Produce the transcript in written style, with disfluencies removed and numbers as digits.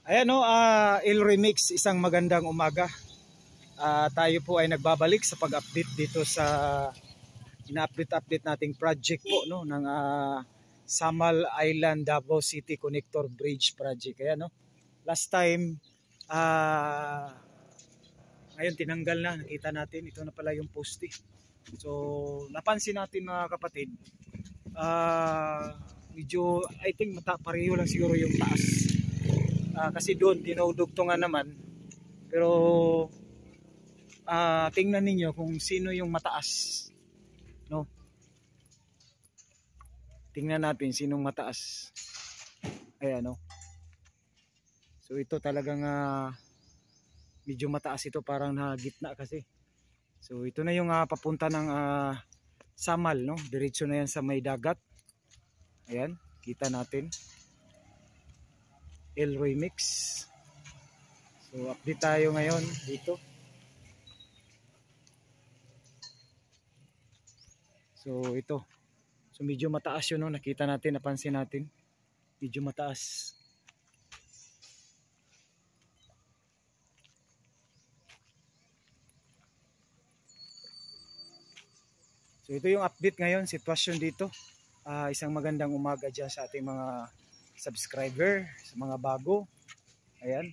Ayan no, Il Remix, isang magandang umaga. Tayo po ay nagbabalik sa pag-update dito sa ina-update nating project po no ng Samal Island Davao City Connector Bridge Project. Ayan no. Last time ngayon tinanggal na, nakita natin ito na pala yung poste. So napansin natin mga kapatid, medyo I think pareho lang siguro yung taas. Kasi doon dinudugtungan naman, pero tingnan ninyo kung sino yung mataas, no? Tingnan natin sinong mataas. Ayan, no? So ito talagang medyo mataas ito, parang na gitna kasi. So ito na yung papunta ng Samal, no? Diretso na yan sa may dagat. Ayan, kita natin Il Remix. So update tayo ngayon dito. So ito. So medyo mataas yun, no? Nakita natin, napansin natin. Medyo mataas. So ito yung update ngayon, sitwasyon dito. Isang magandang umaga dyan sa ating mga subscriber, sa mga bago. Ayan.